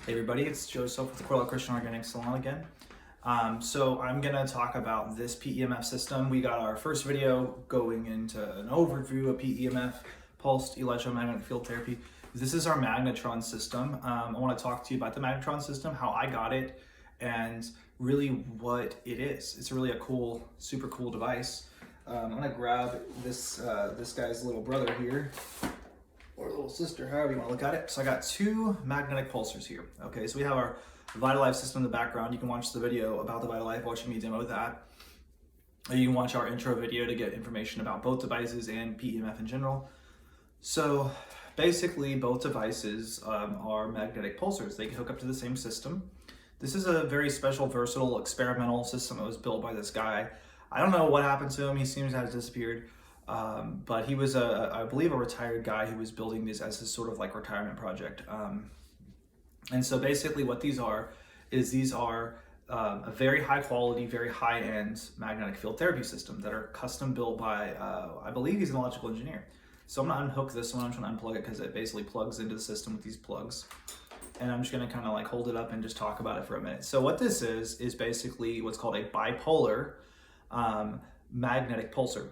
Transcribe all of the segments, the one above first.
Hey everybody, it's Joseph with the Cornell Christian Organic Salon again. So I'm going to talk about this PEMF system. We got our first video going into an overview of PEMF, pulsed electromagnetic field therapy. This is our Magnetron system. I want to talk to you about the Magnetron system, how I got it, and really what it is. It's really a cool, super cool device. I'm going to grab this guy's little brother here, or little sister, however you want to look at it. So I got two magnetic pulsars here. Okay, so we have our Vitalife system in the background. You can watch the video about the Vitalife, watching me demo that. Or you can watch our intro video to get information about both devices and PEMF in general. So basically, both devices are magnetic pulsars. They can hook up to the same system. This is a very special, versatile, experimental system that was built by this guy. I don't know what happened to him. He seems to have disappeared. But he was, I believe, a retired guy who was building these as his sort of like retirement project. And so basically what these are a very high quality, very high end magnetic field therapy system that are custom built by, I believe he's an electrical engineer. So I'm gonna unhook this one, I'm trying to unplug it because it basically plugs into the system with these plugs. And I'm just gonna kind of like hold it up and just talk about it for a minute. So what this is basically what's called a bipolar magnetic pulsar,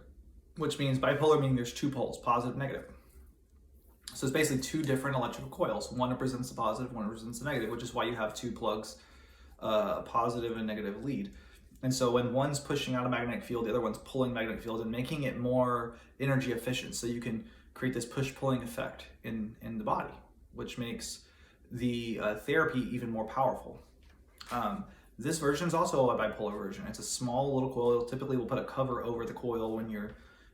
which means bipolar meaning there's two poles, positive, negative. So it's basically two different electrical coils. One represents the positive, one represents the negative, which is why you have two plugs, positive and negative lead. And so when one's pushing out a magnetic field, the other one's pulling magnetic field and making it more energy efficient. So you can create this push-pulling effect in the body, which makes the therapy even more powerful. This version is also a bipolar version. It's a small little coil. Typically we'll put a cover over the coil when you're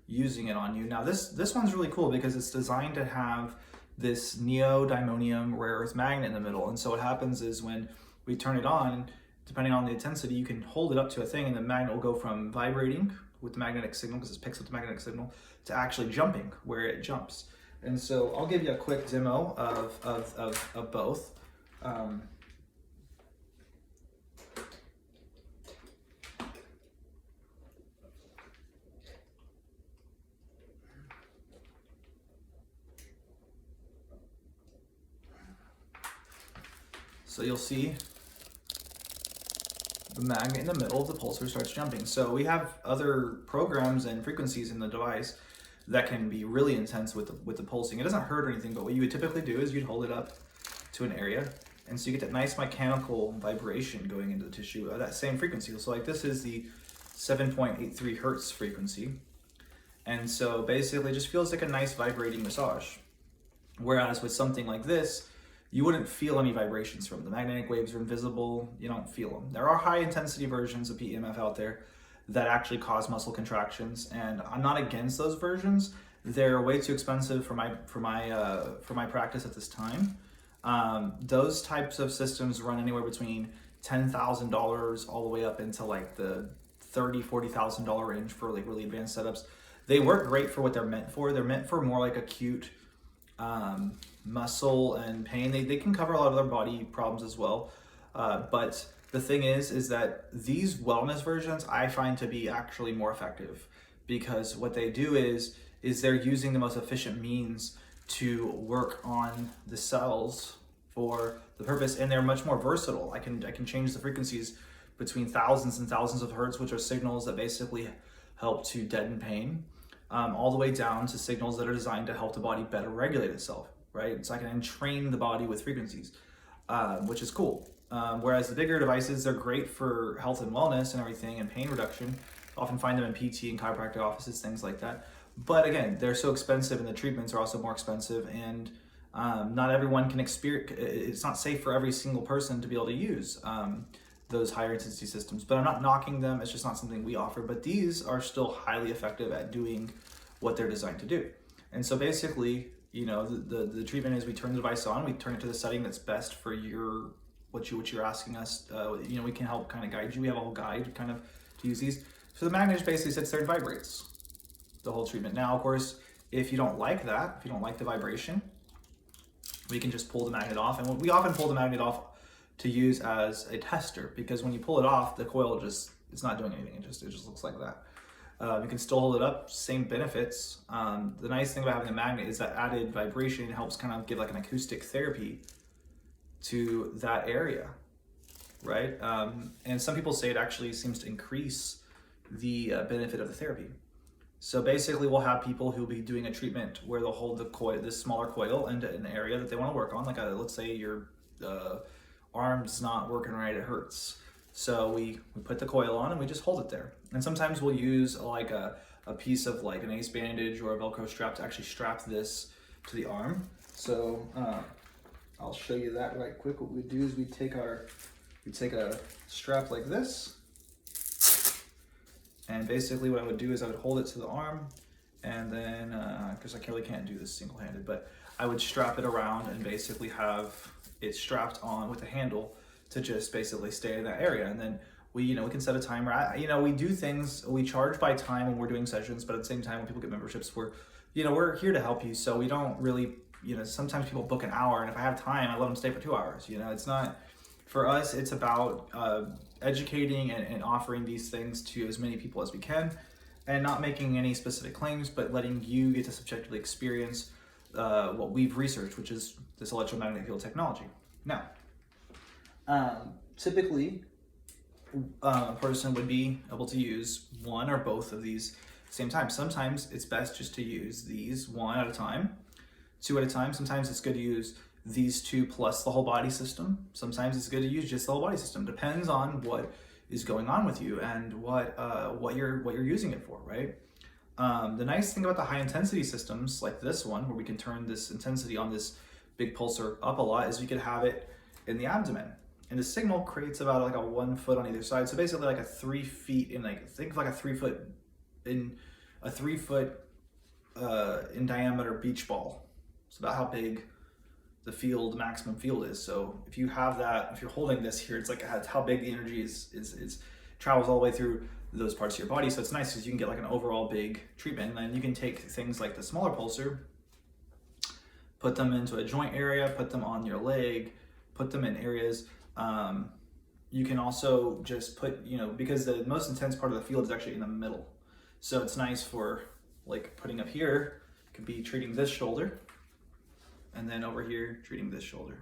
using it on you. Now this one's really cool because it's designed to have this neodymium rare earth magnet in the middle. And so what happens is when we turn it on, depending on the intensity, you can hold it up to a thing and the magnet will go from vibrating with the magnetic signal, because it picks up the magnetic signal, to actually jumping where it jumps. And so I'll give you a quick demo of both. So you'll see the magnet in the middle of the pulsar starts jumping. So we have other programs and frequencies in the device that can be really intense with the pulsing. It doesn't hurt or anything, but what you would typically do is you'd hold it up to an area, and so you get that nice mechanical vibration going into the tissue of that same frequency. So like this is the 7.83 hertz frequency. And so basically it just feels like a nice vibrating massage. Whereas with something like this, you wouldn't feel any vibrations from it. The magnetic waves are invisible, you don't feel them. There are high intensity versions of PEMF out there that actually cause muscle contractions, and I'm not against those versions. They're way too expensive for my practice at this time. Those types of systems run anywhere between $10,000 all the way up into like the $30,000-$40,000 range for like really advanced setups. They work great for what they're meant for. They're meant for more like acute muscle and pain. They can cover a lot of other body problems as well. But the thing is that these wellness versions I find to be actually more effective, because what they do is they're using the most efficient means to work on the cells for the purpose, and they're much more versatile. I can change the frequencies between thousands and thousands of hertz, which are signals that basically help to deaden pain, all the way down to signals that are designed to help the body better regulate itself, right? So I can entrain the body with frequencies, which is cool. Whereas the bigger devices, they're great for health and wellness and everything, and pain reduction. Often find them in PT and chiropractic offices, things like that. But again, they're so expensive, and the treatments are also more expensive, and not everyone can experience. It's not safe for every single person to be able to use those higher intensity systems. But I'm not knocking them. It's just not something we offer. But these are still highly effective at doing what they're designed to do. And so basically, you know, the treatment is we turn the device on, we turn it to the setting that's best for what you're asking us. You know, we can help kind of guide you. We have a whole guide kind of to use these. So the magnet just basically sits there and vibrates the whole treatment. Now, of course, if you don't like that, if you don't like the vibration, we can just pull the magnet off. And we often pull the magnet off to use as a tester, because when you pull it off, the coil it's not doing anything. It just looks like that. You can still hold it up, same benefits. The nice thing about having a magnet is that added vibration helps kind of give like an acoustic therapy to that area, right? And some people say it actually seems to increase the benefit of the therapy. So basically, we'll have people who'll be doing a treatment where they'll hold the coil, this smaller coil, into an area that they want to work on. Like let's say your arm's not working right, it hurts. So we put the coil on and we just hold it there. And sometimes we'll use like a piece of like an ace bandage or a Velcro strap to actually strap this to the arm. So I'll show you that right quick. What we do is we take a strap like this, and basically what I would do is I would hold it to the arm, and then, because I really can't do this single-handed, but I would strap it around and basically have it strapped on with a handle to just basically stay in that area. And then we can set a timer. We do things, we charge by time when we're doing sessions, but at the same time when people get memberships, we're here to help you. So we don't really, sometimes people book an hour, and if I have time, I let them stay for 2 hours. It's not, for us, it's about educating and offering these things to as many people as we can, and not making any specific claims, but letting you get to subjectively experience what we've researched, which is this electromagnetic field technology. Now, typically, a person would be able to use one or both of these at the same time. Sometimes it's best just to use these one at a time, two at a time. Sometimes it's good to use these two plus the whole body system. Sometimes it's good to use just the whole body system. Depends on what is going on with you and what you're using it for, right? The nice thing about the high intensity systems like this one, where we can turn this intensity on this big pulsar up a lot, is we could have it in the abdomen. And the signal creates about like a 1 foot on either side. So basically like a 3 feet in, like, think of like a 3 foot in diameter beach ball. It's about how big the maximum field is. So if you have that, if you're holding this here, it's like how big the energy is travels all the way through those parts of your body. So it's nice because you can get like an overall big treatment. And then you can take things like the smaller pulsar, put them into a joint area, put them on your leg, put them in areas. You can also just put, because the most intense part of the field is actually in the middle. So it's nice for like putting up here, could be treating this shoulder, and then over here treating this shoulder.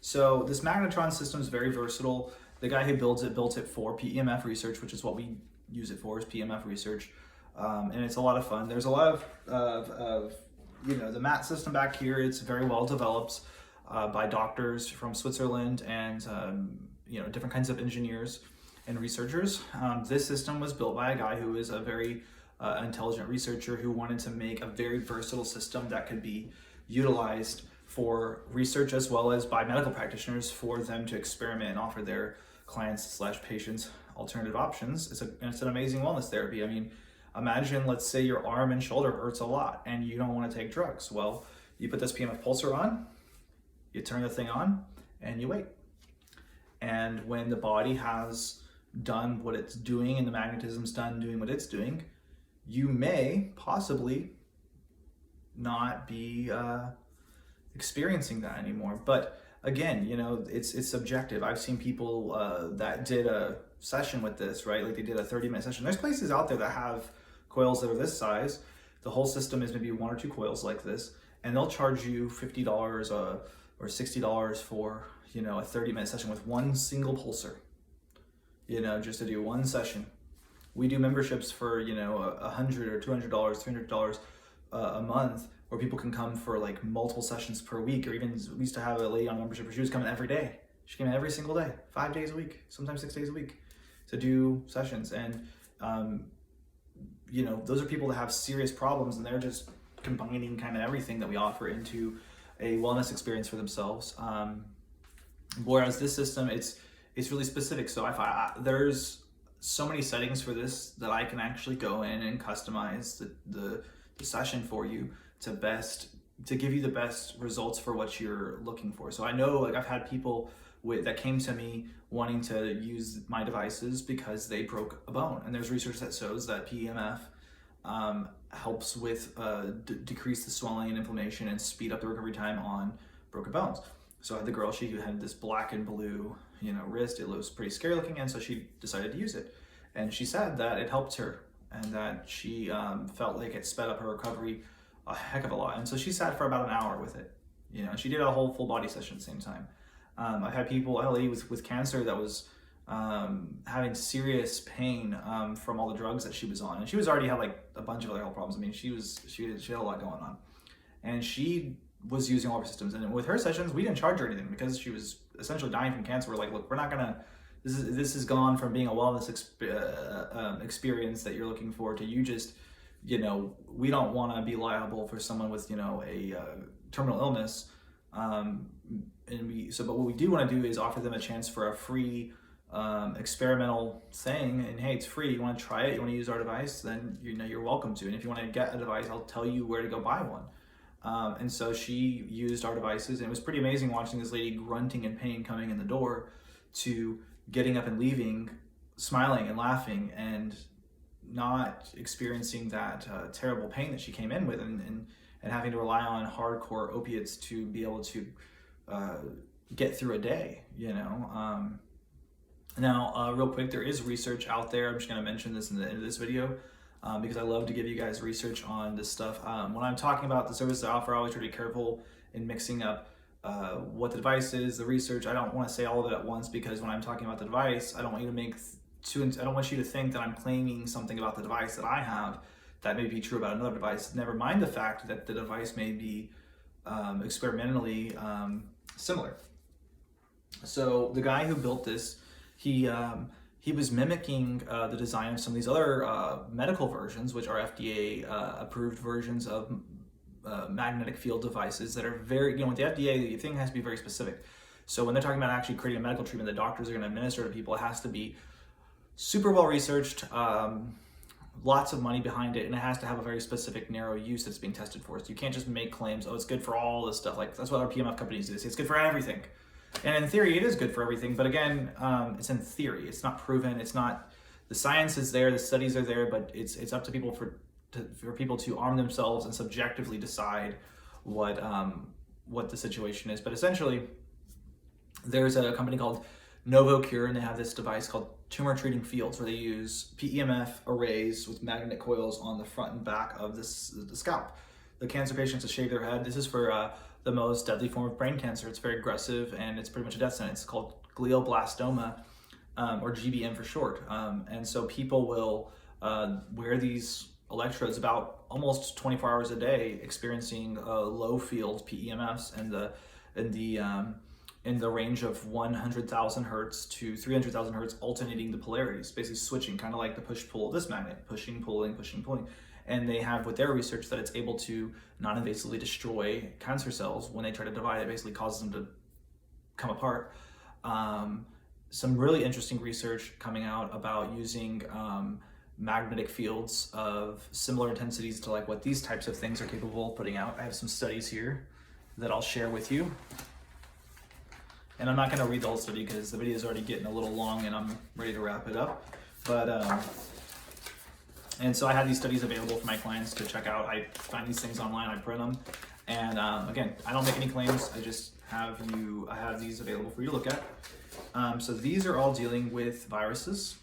So this Magnetron system is very versatile. The guy who built it for PEMF research, which is what we use it for, is PEMF research. And it's a lot of fun. There's a lot of the mat system back here. It's very well developed by doctors from Switzerland and different kinds of engineers and researchers. This system was built by a guy who is a very intelligent researcher who wanted to make a very versatile system that could be utilized for research as well as by medical practitioners for them to experiment and offer their clients / patients alternative options. It's an amazing wellness therapy. I mean, imagine, let's say your arm and shoulder hurts a lot and you don't want to take drugs. Well, you put this PMF pulsar on, you turn the thing on, and you wait. And when the body has done what it's doing and the magnetism's done doing what it's doing, you may possibly not be experiencing that anymore. But again, it's subjective. I've seen people that did a session with this, right? Like they did a 30-minute session. There's places out there that have coils that are this size. The whole system is maybe 1 or 2 coils like this, and they'll charge you $50 or $60 for, a 30-minute session with one single pulsar, just to do one session. We do memberships for, $100 or $200, $300 a month, where people can come for like multiple sessions per week, or even we used to have a lady on membership where she was coming every day. She came in every single day, 5 days a week, sometimes 6 days a week, to do sessions. And those are people that have serious problems, and they're just combining kind of everything that we offer into a wellness experience for themselves. Whereas this system, it's really specific. So there's so many settings for this that I can actually go in and customize the session for you to give you the best results for what you're looking for. So I know, like, I've had people that came to me wanting to use my devices because they broke a bone, and there's research that shows that PEMF helps with decrease the swelling and inflammation and speed up the recovery time on broken bones. So I had the girl, she had this black and blue wrist. It was pretty scary looking, and so she decided to use it, and she said that it helped her and that she felt like it sped up her recovery a heck of a lot. And so she sat for about an hour with it, and she did a whole full body session at the same time. I had a lady with cancer that was having serious pain from all the drugs that she was on, and she was already had like a bunch of other health problems. I mean, she had a lot going on, and she was using all of our systems. And with her sessions, we didn't charge her anything because she was essentially dying from cancer. We're like, look, we're not gonna. This is gone from being a wellness experience that you're looking for to you just, we don't want to be liable for someone with a terminal illness. But what we do want to do is offer them a chance for a free experimental thing, and hey, it's free. You want to try it? You want to use our device? Then you're welcome to. And if you want to get a device, I'll tell you where to go buy one. And so she used our devices, and it was pretty amazing watching this lady grunting in pain coming in the door to getting up and leaving, smiling and laughing, and not experiencing that terrible pain that she came in with, and having to rely on hardcore opiates to be able to get through a day. Now, real quick, there is research out there. I'm just going to mention this in the end of this video because I love to give you guys research on this stuff. When I'm talking about the services I offer, I always try to be careful in mixing up what the device is, the research. I don't want to say all of it at once, because when I'm talking about the device, I don't want you to think that I'm claiming something about the device that I have that may be true about another device. Never mind the fact that the device may be experimentally similar. So the guy who built this, he was mimicking the design of some of these other medical versions, which are FDA approved versions of magnetic field devices that are very, with the FDA, the thing has to be very specific. So when they're talking about actually creating a medical treatment that doctors are going to administer to people, it has to be super well researched, lots of money behind it, and it has to have a very specific narrow use that's being tested for. So you can't just make claims, oh, it's good for all this stuff. Like, that's what our PMF companies do. They say it's good for everything. And in theory, it is good for everything. But again, it's in theory. It's not proven. It's not, the science is there, the studies are there, but it's up to people for people to arm themselves and subjectively decide what the situation is. But essentially, there's a company called NovoCure, and they have this device called tumor treating fields, where they use PEMF arrays with magnet coils on the front and back of the scalp. The cancer patients to shave their head. This is for the most deadly form of brain cancer. It's very aggressive, and it's pretty much a death sentence. It's called glioblastoma, or GBM for short. And so people will wear these electrodes about almost 24 hours a day, experiencing low field PEMFs in the range of 100,000 hertz to 300,000 hertz, alternating the polarities, basically switching, kind of like the push-pull of this magnet, pushing, pulling, pushing, pulling. And they have with their research that it's able to non-invasively destroy cancer cells when they try to divide. It basically causes them to come apart. Some really interesting research coming out about using magnetic fields of similar intensities to like what these types of things are capable of putting out. I have some studies here that I'll share with you. And I'm not going to read the whole study because the video is already getting a little long and I'm ready to wrap it up. But and so I have these studies available for my clients to check out. I find these things online, I print them, and again, I don't make any claims. I just have I have these available for you to look at. So these are all dealing with viruses.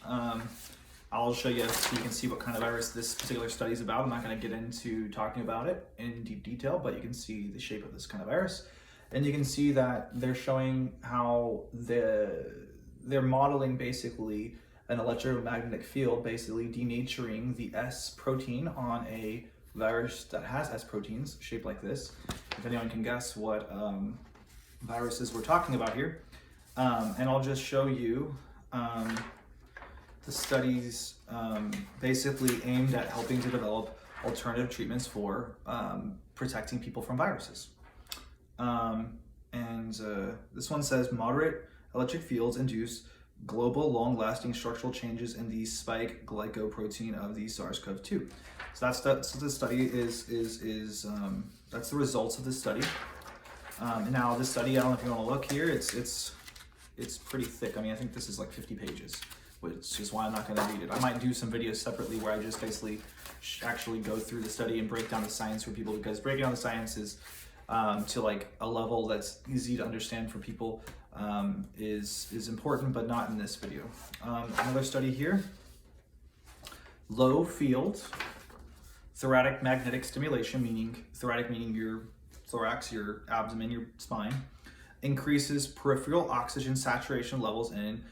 I'll show you so you can see what kind of virus this particular study is about. I'm not going to get into talking about it in deep detail, but you can see the shape of this kind of virus. And you can see that they're showing how they're modeling basically an electromagnetic field, basically denaturing the S protein on a virus that has S proteins shaped like this. If anyone can guess what viruses we're talking about here. And I'll just show you the studies basically aimed at helping to develop alternative treatments for protecting people from viruses. This one says moderate electric fields induce global long-lasting structural changes in the spike glycoprotein of the SARS-CoV-2. So that's the study that's the results of the study. Now this study, I don't know if you want to look here, it's pretty thick. I mean, I think this is like 50 pages, which is why I'm not going to read it. I might do some videos separately where I just basically actually go through the study and break down the science for people, because breaking down the science is to like a level that's easy to understand for people is important, but not in this video. Another study here, low field thoracic magnetic stimulation, meaning thoracic meaning your thorax, your abdomen, your spine, increases peripheral oxygen saturation levels in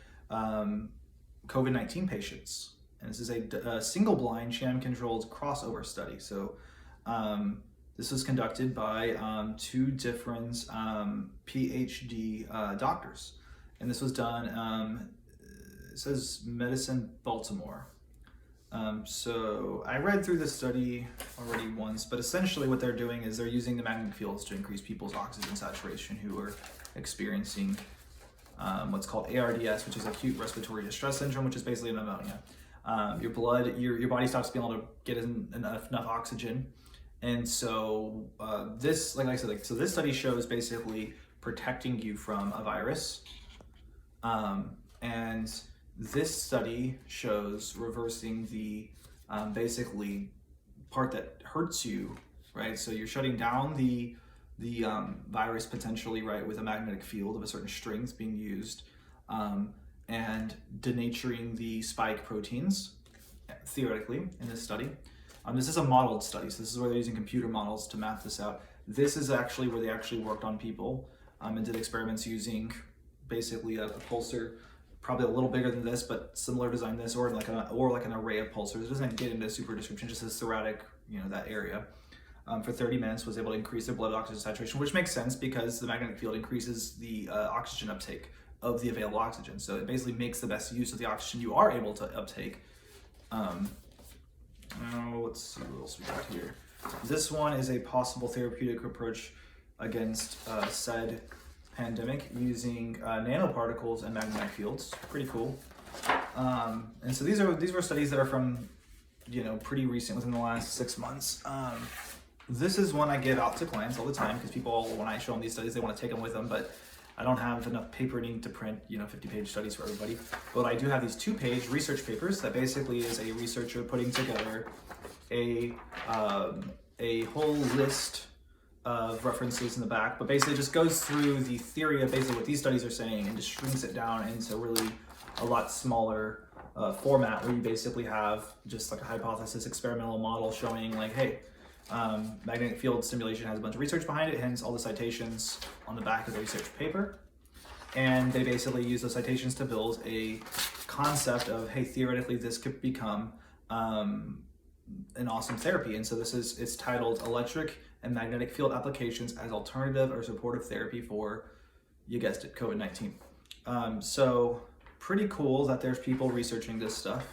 COVID-19 patients. And this is a single-blind, sham-controlled crossover study. So this was conducted by 2 different PhD doctors. And this was done, it says Medicine, Baltimore. So I read through this study already once, but essentially what they're doing is they're using the magnetic fields to increase people's oxygen saturation who are experiencing what's called ARDS, which is acute respiratory distress syndrome, which is basically pneumonia. Your body stops being able to get enough oxygen. And so this, like I said, so this study shows basically protecting you from a virus. And this study shows reversing the basically part that hurts you, right? So you're shutting down the virus potentially, right, with a magnetic field of a certain strength being used, and denaturing the spike proteins, theoretically, in this study. This is a modeled study, so this is where they're using computer models to map this out. This is actually where they actually worked on people and did experiments using basically a pulsar, probably a little bigger than this, but similar design to this, or like an array of pulsars. It doesn't get into super description, just as thoracic, that area. For 30 minutes, was able to increase their blood oxygen saturation, which makes sense because the magnetic field increases the oxygen uptake of the available oxygen. So it basically makes the best use of the oxygen you are able to uptake. Let's see what else we got here. This one is a possible therapeutic approach against said pandemic using nanoparticles and magnetic fields. Pretty cool. And so these were studies that are from, pretty recent, within the last 6 months. This is one I give out to clients all the time because people, when I show them these studies, they want to take them with them, but I don't have enough paper needing to print, 50-page studies for everybody. But I do have these 2-page research papers that basically is a researcher putting together a whole list of references in the back, but basically just goes through the theory of basically what these studies are saying and just shrinks it down into really a lot smaller format, where you basically have just like a hypothesis experimental model showing like, hey, magnetic field stimulation has a bunch of research behind it, hence all the citations on the back of the research paper. And they basically use those citations to build a concept of, hey, theoretically this could become an awesome therapy. And so it's titled Electric and Magnetic Field Applications as Alternative or Supportive Therapy for, you guessed it, COVID-19. So pretty cool that there's people researching this stuff,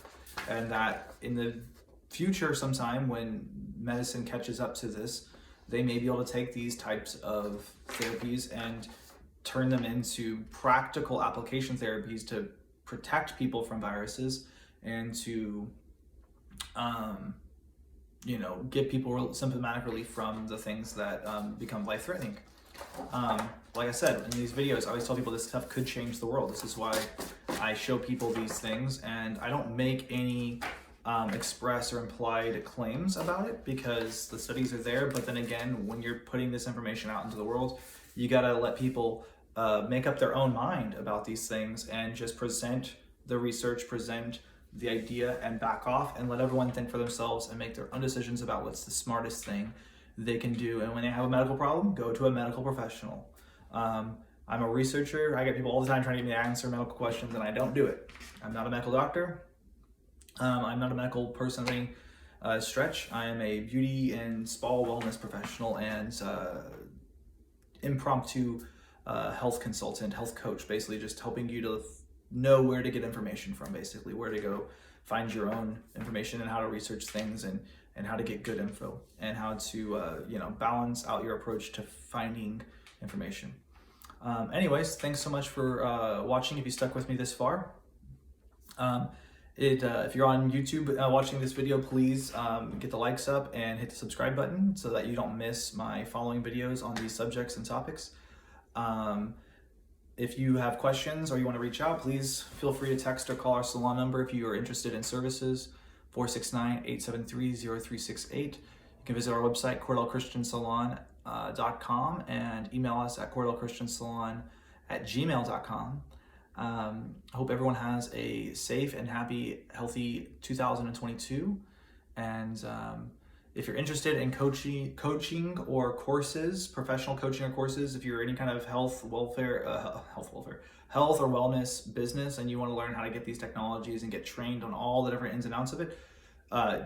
and that in the future sometime when medicine catches up to this, they may be able to take these types of therapies and turn them into practical application therapies to protect people from viruses and to give people symptomatic relief from the things that become life-threatening. Like I said, in these videos, I always tell people this stuff could change the world. This is why I show people these things, and I don't make any express or implied claims about it because the studies are there. But then again, when you're putting this information out into the world, you gotta let people make up their own mind about these things and just present the research, present the idea, and back off and let everyone think for themselves and make their own decisions about what's the smartest thing they can do. And when they have a medical problem, go to a medical professional. I'm a researcher. I get people all the time trying to get me to answer medical questions, and I don't do it. I'm not a medical doctor. I'm not a medical person by any stretch. I am a beauty and spa wellness professional and impromptu health consultant, health coach, basically just helping you to know where to get information from, basically where to go find your own information and how to research things and how to get good info and how to balance out your approach to finding information. Anyways, thanks so much for watching if you stuck with me this far. If you're on YouTube watching this video, please get the likes up and hit the subscribe button so that you don't miss my following videos on these subjects and topics. If you have questions or you want to reach out, please feel free to text or call our salon number if you are interested in services, 469-873-0368. You can visit our website, CordellChristianSalon.com, and email us at CordellChristianSalon@gmail.com. I hope everyone has a safe and happy, healthy 2022. And If you're interested in coaching or courses, professional coaching or courses, if you're any kind of health or wellness business and you want to learn how to get these technologies and get trained on all the different ins and outs of it,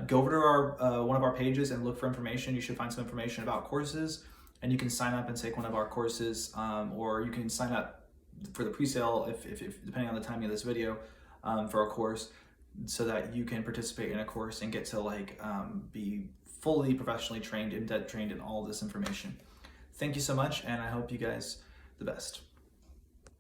go over to our one of our pages and look for information. You should find some information about courses, and you can sign up and take one of our courses, or you can sign up for the pre-sale if depending on the timing of this video, for a course, so that you can participate in a course and get to be fully professionally trained, in-depth trained in all this information. Thank you so much, and I hope you guys the best.